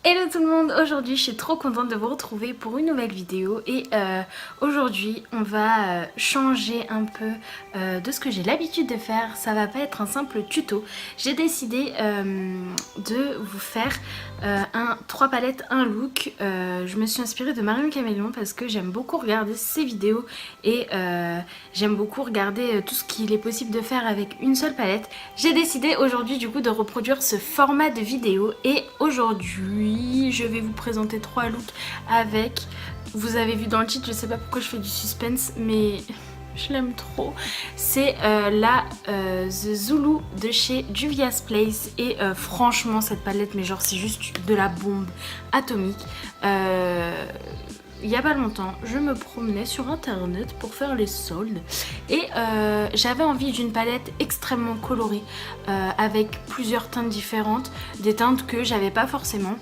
Hello tout le monde, aujourd'hui je suis trop contente de vous retrouver pour une nouvelle vidéo et aujourd'hui on va changer un peu de ce que j'ai l'habitude de faire. Ça va pas être un simple tuto, j'ai décidé de vous faire 3 palettes, un look. Je me suis inspirée de Marion Caméléon parce que j'aime beaucoup regarder ses vidéos et j'aime beaucoup regarder tout ce qu'il est possible de faire avec une seule palette. J'ai décidé aujourd'hui du coup de reproduire ce format de vidéo et aujourd'hui je vais vous présenter 3 looks avec, vous avez vu dans le titre, je sais pas pourquoi je fais du suspense mais je l'aime trop, c'est la The Zulu de chez Juvia's Place et franchement cette palette mais genre c'est juste de la bombe atomique. Il n'y a pas longtemps, je me promenais sur internet pour faire les soldes et j'avais envie d'une palette extrêmement colorée avec plusieurs teintes différentes, des teintes que j'avais pas forcément.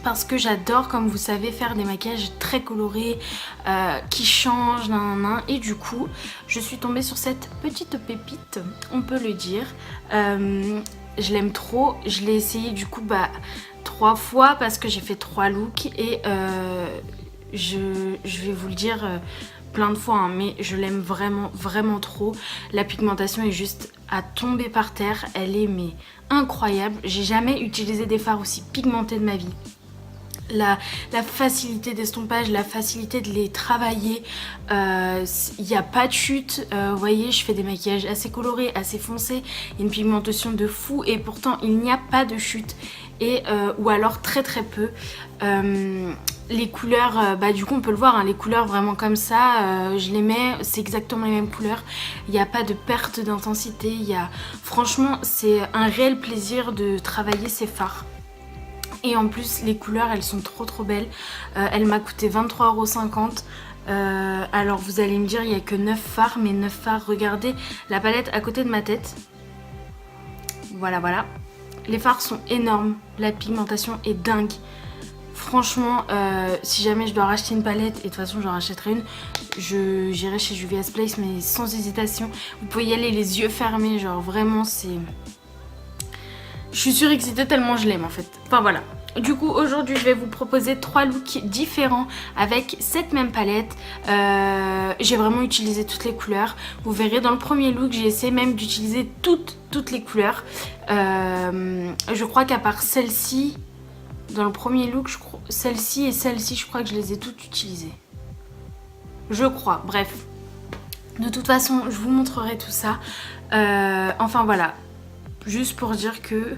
Parce que j'adore, comme vous savez, faire des maquillages très colorés qui changent, et du coup, je suis tombée sur cette petite pépite, on peut le dire. Je l'aime trop, je l'ai essayé du coup 3 fois parce que j'ai fait 3 looks et je vais vous le dire plein de fois, hein, mais je l'aime vraiment trop. La pigmentation est juste à tomber par terre, elle est mais incroyable. J'ai jamais utilisé des fards aussi pigmentés de ma vie. La facilité d'estompage, la facilité de les travailler, il n'y a pas de chute, vous voyez je fais des maquillages assez colorés, assez foncés, il y a une pigmentation de fou et pourtant il n'y a pas de chute et, ou alors très peu. Les couleurs, du coup on peut le voir, hein, les couleurs vraiment comme ça, je les mets, c'est exactement les mêmes couleurs, il n'y a pas de perte d'intensité, franchement c'est un réel plaisir de travailler ces fards. Et en plus les couleurs elles sont trop belles, elle m'a coûté 23,50 €. Alors vous allez me dire il n'y a que 9 fards, mais 9 fards, regardez la palette à côté de ma tête. Voilà. Les fards sont énormes, la pigmentation est dingue. Franchement, si jamais je dois racheter une palette, et de toute façon j'en rachèterai une, j'irai chez Juvia's Place mais sans hésitation. Vous pouvez y aller les yeux fermés, genre vraiment c'est... Je suis surexcitée tellement je l'aime en fait. Enfin voilà. Du coup aujourd'hui je vais vous proposer 3 looks différents avec cette même palette. J'ai vraiment utilisé toutes les couleurs. Vous verrez dans le premier look j'ai essayé même d'utiliser toutes les couleurs. Je crois qu'à part celle-ci, dans le premier look, celle-ci et celle-ci je crois que je les ai toutes utilisées. Je crois, bref. De toute façon je vous montrerai tout ça. Enfin voilà. Juste pour dire que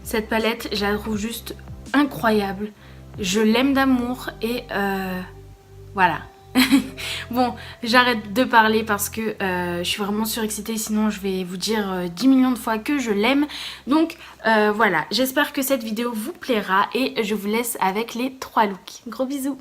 cette palette, je la trouve juste incroyable. Je l'aime d'amour et voilà. Bon, j'arrête de parler parce que je suis vraiment surexcitée, sinon je vais vous dire 10 millions de fois que je l'aime. Donc voilà, j'espère que cette vidéo vous plaira et je vous laisse avec les 3 looks. Gros bisous!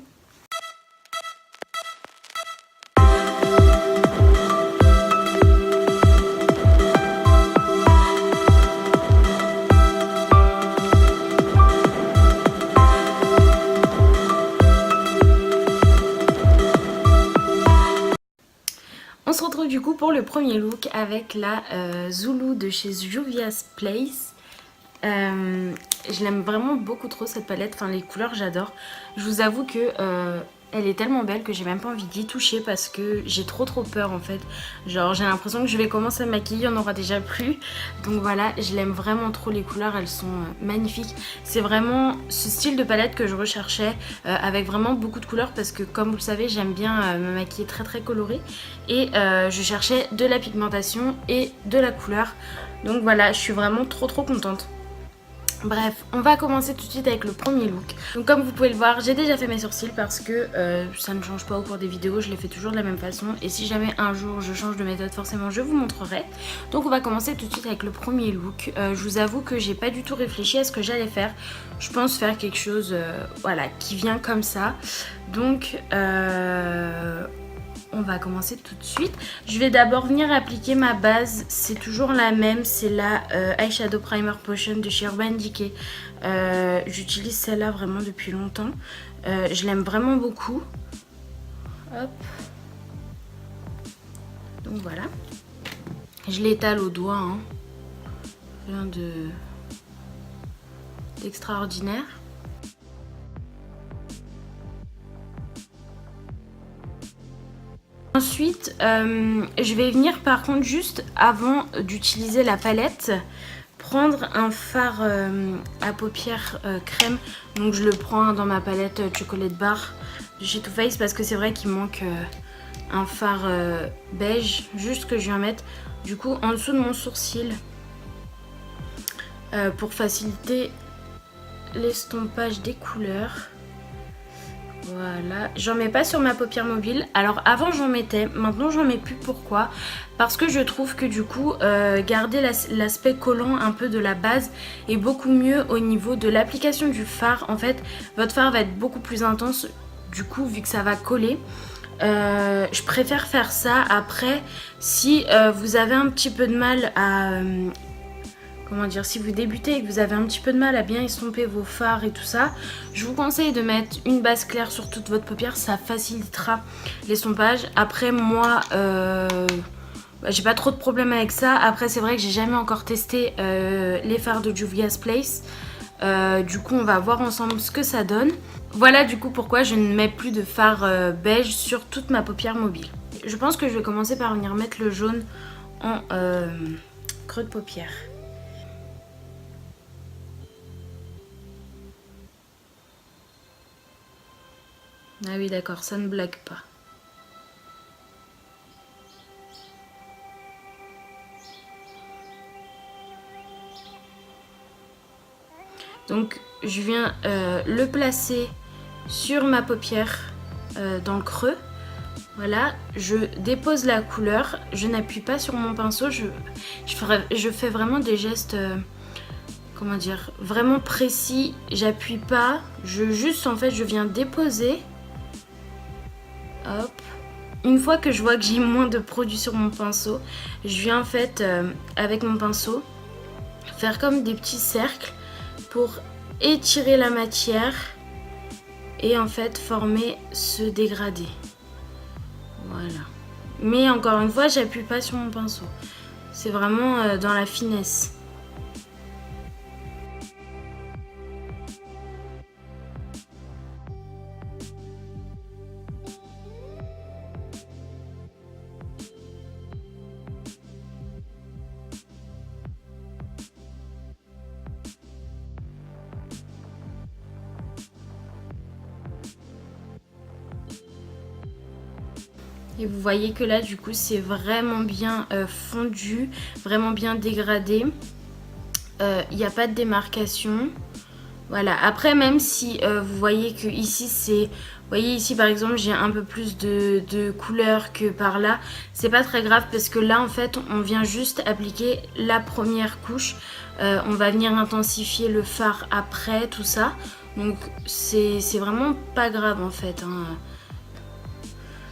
On se retrouve du coup pour le premier look avec la Zulu de chez Juvia's Place. Je l'aime vraiment beaucoup trop cette palette, enfin les couleurs j'adore. Je vous avoue que elle est tellement belle que j'ai même pas envie d'y toucher parce que j'ai trop peur en fait. Genre j'ai l'impression que je vais commencer à me maquiller, il y en aura déjà plus. Donc voilà, je l'aime vraiment trop, les couleurs elles sont magnifiques. C'est vraiment ce style de palette que je recherchais avec vraiment beaucoup de couleurs parce que comme vous le savez j'aime bien me maquiller très coloré. Et je cherchais de la pigmentation et de la couleur. Donc voilà, je suis vraiment trop contente. Bref, on va commencer tout de suite avec le premier look. Donc comme vous pouvez le voir, j'ai déjà fait mes sourcils parce que ça ne change pas au cours des vidéos, je les fais toujours de la même façon. Et si jamais un jour je change de méthode, forcément je vous montrerai. Donc on va commencer tout de suite avec le premier look. Je vous avoue que j'ai pas du tout réfléchi à ce que j'allais faire. Je pense faire quelque chose voilà, qui vient comme ça. Donc on va commencer tout de suite. Je vais d'abord venir appliquer ma base. C'est toujours la même. C'est la Eyeshadow Primer Potion de chez Urban Decay. J'utilise celle-là vraiment depuis longtemps. Je l'aime vraiment beaucoup. Hop. Donc voilà. Je l'étale au doigt. Hein. Rien d'extraordinaire. Ensuite, je vais venir par contre juste avant d'utiliser la palette, prendre un fard à paupières crème. Donc je le prends dans ma palette Chocolate Bar de chez Too Faced parce que c'est vrai qu'il manque un fard beige, juste que je viens mettre du coup en dessous de mon sourcil pour faciliter l'estompage des couleurs. Voilà, j'en mets pas sur ma paupière mobile. Alors avant j'en mettais, maintenant j'en mets plus. Pourquoi? Parce que je trouve que du coup garder l'aspect collant un peu de la base est beaucoup mieux au niveau de l'application du fard. En fait votre fard va être beaucoup plus intense du coup vu que ça va coller. Je préfère faire ça. Après si vous avez un petit peu de mal à... comment dire, si vous débutez et que vous avez un petit peu de mal à bien estomper vos fards et tout ça, je vous conseille de mettre une base claire sur toute votre paupière, ça facilitera l'estompage. Après moi, j'ai pas trop de problème avec ça. Après c'est vrai que j'ai jamais encore testé les fards de Juvia's Place. Du coup on va voir ensemble ce que ça donne. Voilà du coup pourquoi je ne mets plus de fard beige sur toute ma paupière mobile. Je pense que je vais commencer par venir mettre le jaune en creux de paupière. Ah oui d'accord, ça ne blague pas. Donc je viens le placer sur ma paupière dans le creux. Voilà, je dépose la couleur, je n'appuie pas sur mon pinceau, je fais vraiment des gestes, comment dire, vraiment précis. J'appuie pas, juste en fait je viens déposer. Hop. Une fois que je vois que j'ai moins de produit sur mon pinceau, je viens en fait avec mon pinceau faire comme des petits cercles pour étirer la matière et en fait former ce dégradé. Voilà. Mais encore une fois, j'appuie pas sur mon pinceau. C'est vraiment dans la finesse. Et vous voyez que là du coup c'est vraiment bien fondu, vraiment bien dégradé. Il n'y a pas de démarcation. Voilà, après même si vous voyez que ici c'est... Vous voyez ici par exemple j'ai un peu plus de couleur que par là. C'est pas très grave parce que là en fait on vient juste appliquer la première couche. On va venir intensifier le fard après tout ça. Donc c'est vraiment pas grave en fait hein.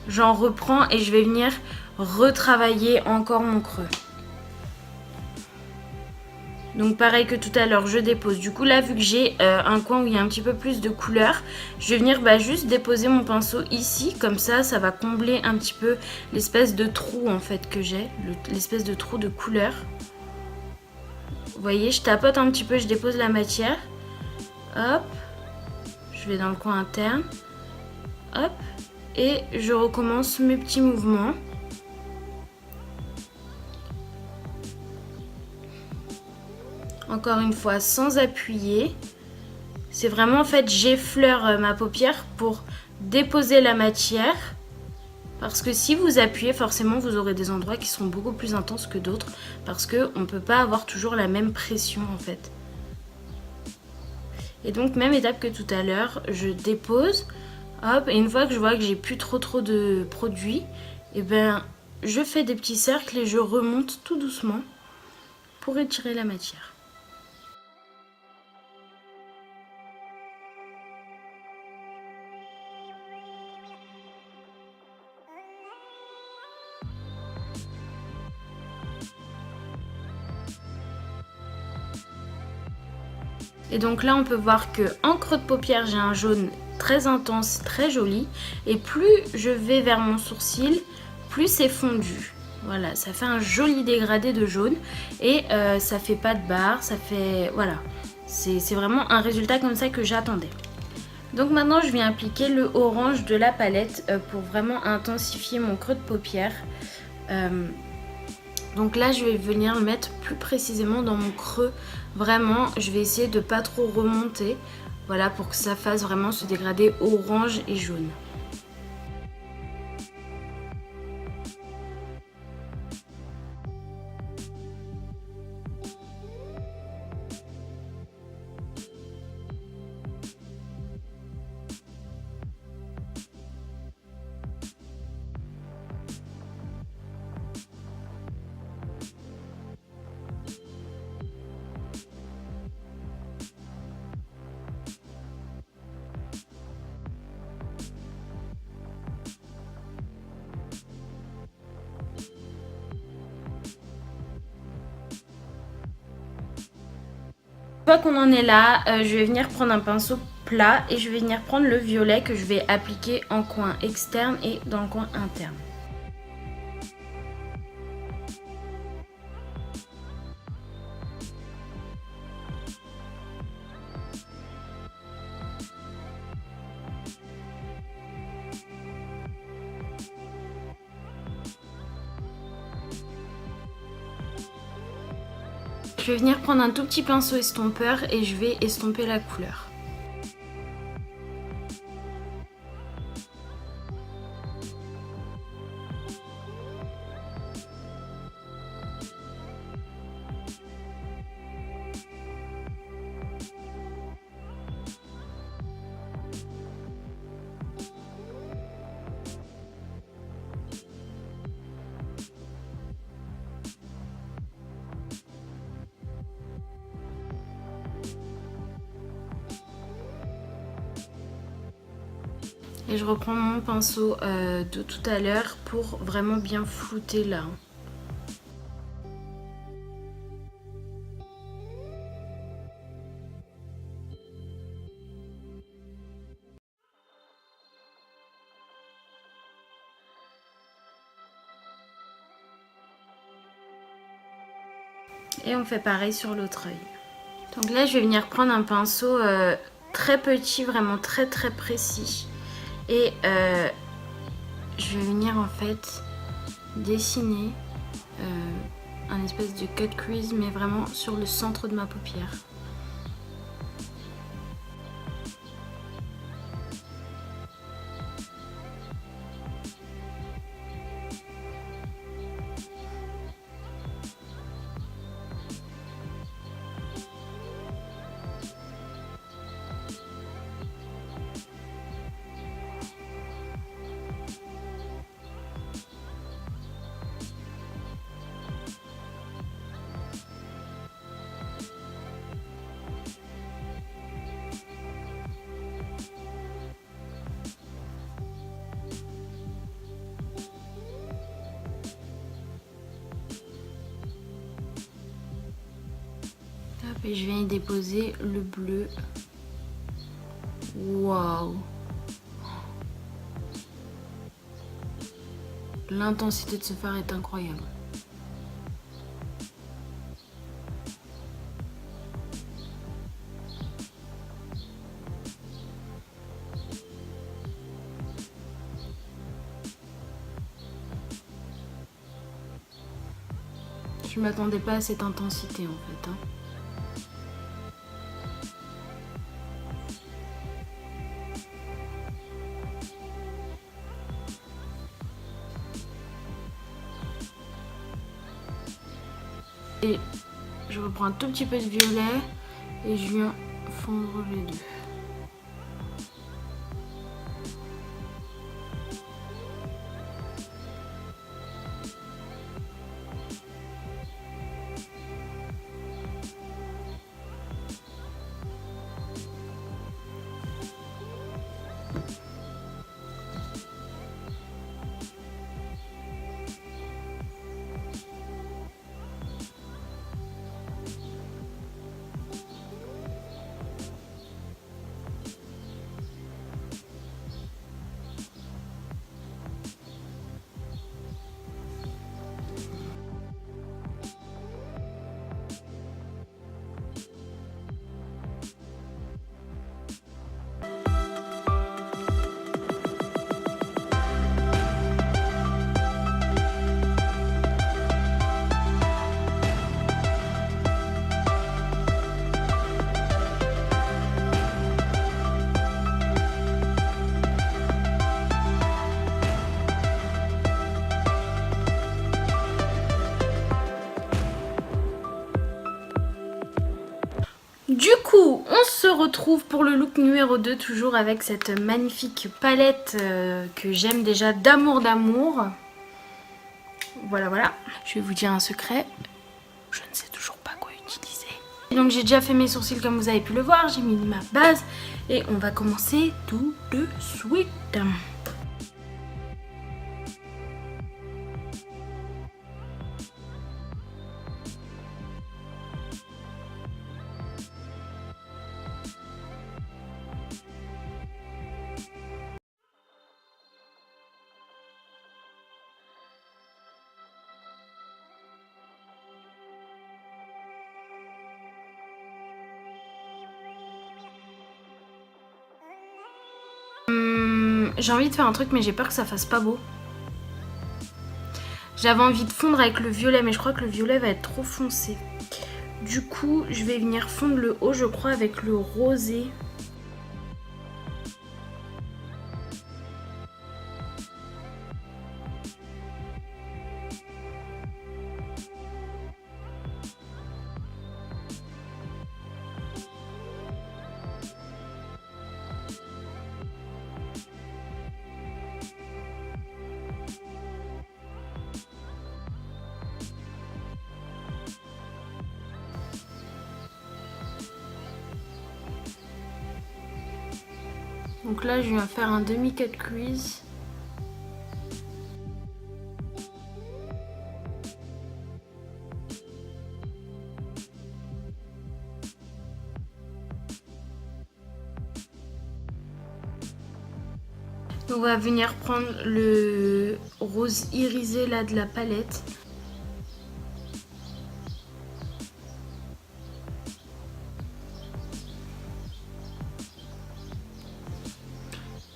J'en reprends et je vais venir retravailler encore mon creux. Donc pareil que tout à l'heure, je dépose. Du coup là, vu que j'ai un coin où il y a un petit peu plus de couleur, je vais venir juste déposer mon pinceau ici. Comme ça, ça va combler un petit peu l'espèce de trou en fait que j'ai. L'espèce de trou de couleur. Vous voyez, je tapote un petit peu, je dépose la matière. Hop. Je vais dans le coin interne. Hop. Et je recommence mes petits mouvements. Encore une fois, sans appuyer. C'est vraiment en fait, j'effleure ma paupière pour déposer la matière. Parce que si vous appuyez, forcément, vous aurez des endroits qui seront beaucoup plus intenses que d'autres. Parce qu'on ne peut pas avoir toujours la même pression en fait. Et donc, même étape que tout à l'heure, je dépose. Hop, et une fois que je vois que j'ai plus trop de produit, et ben je fais des petits cercles et je remonte tout doucement pour étirer la matière. Et donc là on peut voir que en creux de paupière j'ai un jaune très intense, très joli. Et plus je vais vers mon sourcil, plus c'est fondu. Voilà, ça fait un joli dégradé de jaune. Et ça fait pas de barre, ça fait... Voilà. C'est vraiment un résultat comme ça que j'attendais. Donc maintenant je viens appliquer le orange de la palette pour vraiment intensifier mon creux de paupière. Donc là je vais venir le mettre plus précisément dans mon creux. Vraiment je vais essayer de pas trop remonter. Voilà, pour que ça fasse vraiment ce dégradé orange et jaune. Une fois qu'on en est là, je vais venir prendre un pinceau plat et je vais venir prendre le violet que je vais appliquer en coin externe et dans le coin interne. Je vais venir prendre un tout petit pinceau estompeur et je vais estomper la couleur. Et je reprends mon pinceau de tout à l'heure pour vraiment bien flouter là. Et on fait pareil sur l'autre œil. Donc là je vais venir prendre un pinceau très petit, vraiment très précis. Et je vais venir en fait dessiner un espèce de cut crease, mais vraiment sur le centre de ma paupière. Et je viens y déposer le bleu. Waouh! L'intensité de ce fard est incroyable. Je m'attendais pas à cette intensité en fait. Et je reprends un tout petit peu de violet et je viens fondre les deux. Du coup, on se retrouve pour le look numéro 2, toujours avec cette magnifique palette que j'aime déjà d'amour d'amour. Voilà, voilà. Je vais vous dire un secret, je ne sais toujours pas quoi utiliser. Donc j'ai déjà fait mes sourcils comme vous avez pu le voir, j'ai mis ma base et on va commencer tout de suite. J'ai envie de faire un truc mais j'ai peur que ça fasse pas beau. J'avais envie de fondre avec le violet mais je crois que le violet va être trop foncé. Du coup je vais venir fondre le haut je crois avec le rosé. Donc là je viens faire un demi-cut crease. On va venir prendre le rose irisé là de la palette.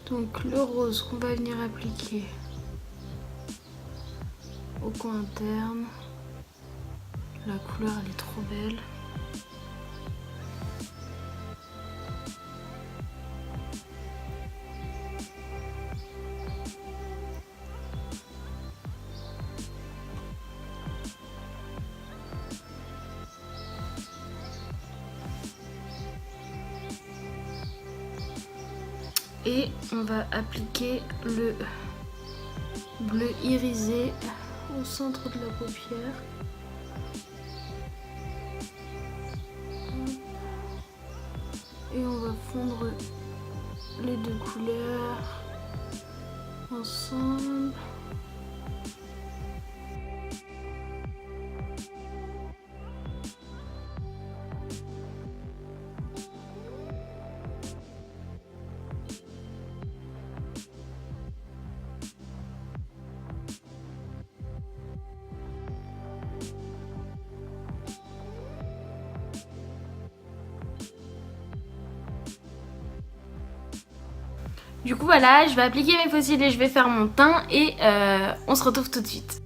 Donc le rose qu'on va venir appliquer au coin interne. La couleur elle est trop belle. Et on va appliquer le bleu irisé au centre de la paupière. Et on va fondre les deux couleurs ensemble. Du coup voilà, je vais appliquer mes faux cils et je vais faire mon teint et on se retrouve tout de suite.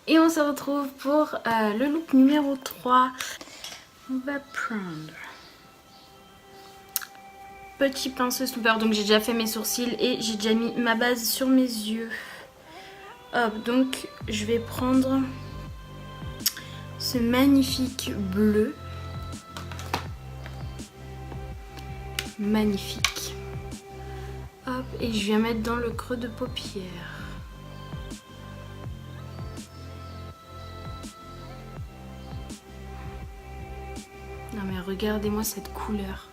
Et on se retrouve pour le look numéro 3. On va prendre petit pinceau snooper. Donc j'ai déjà fait mes sourcils et j'ai déjà mis ma base sur mes yeux. Hop, donc je vais prendre ce magnifique bleu. Magnifique. Hop, et je viens mettre dans le creux de paupière. Non mais regardez-moi cette couleur.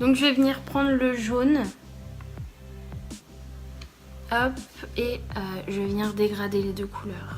Donc je vais venir prendre le jaune. Hop, et je vais venir dégrader les deux couleurs.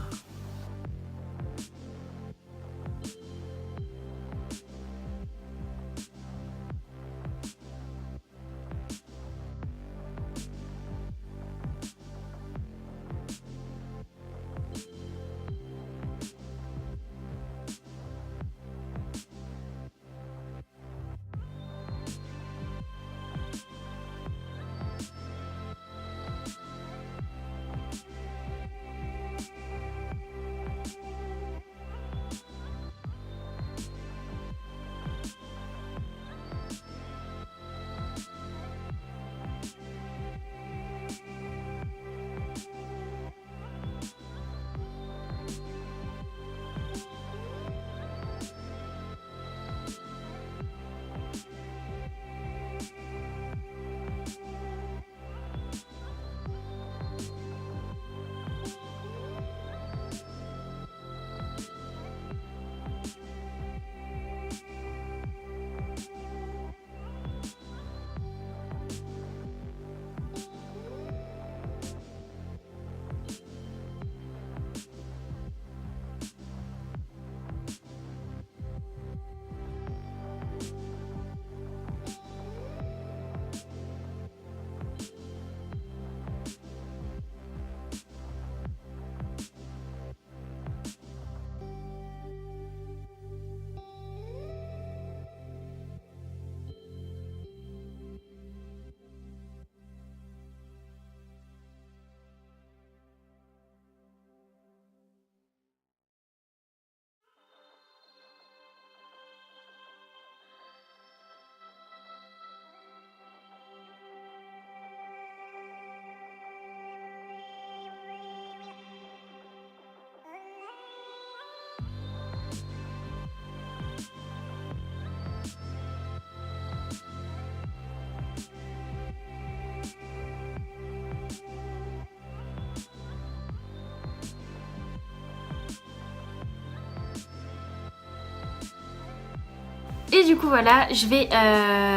Et du coup voilà, je vais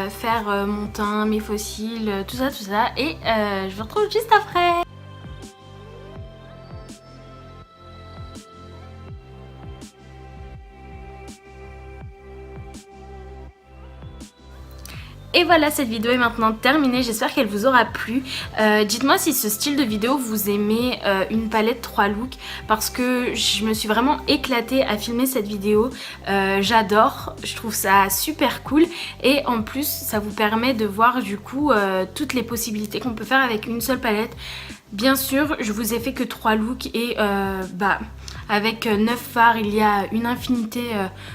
faire mon teint, mes fossiles, tout ça et je vous retrouve juste après. Et voilà, cette vidéo est maintenant terminée, j'espère qu'elle vous aura plu. Dites-moi si ce style de vidéo vous aimez une palette 3 looks, parce que je me suis vraiment éclatée à filmer cette vidéo. J'adore, je trouve ça super cool et en plus ça vous permet de voir du coup toutes les possibilités qu'on peut faire avec une seule palette. Bien sûr, je vous ai fait que 3 looks et avec 9 fards, il y a une infinité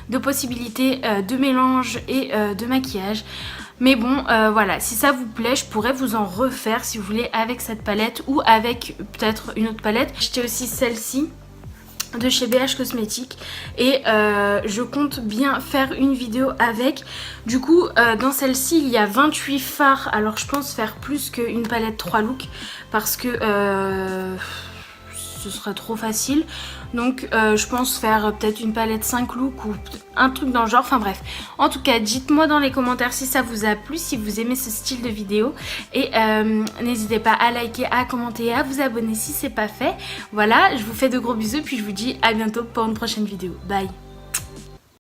de possibilités de mélange et de maquillage. Mais bon, voilà, si ça vous plaît, je pourrais vous en refaire si vous voulez avec cette palette ou avec peut-être une autre palette. J'ai acheté aussi celle-ci de chez BH Cosmétiques et je compte bien faire une vidéo avec. Du coup, dans celle-ci, il y a 28 fards. Alors, je pense faire plus qu'une palette 3 looks parce que ce serait trop facile. Donc je pense faire peut-être une palette 5 looks ou un truc dans le genre, enfin bref. En tout cas, dites-moi dans les commentaires si ça vous a plu, si vous aimez ce style de vidéo. Et n'hésitez pas à liker, à commenter et à vous abonner si c'est pas fait. Voilà, je vous fais de gros bisous puis je vous dis à bientôt pour une prochaine vidéo. Bye!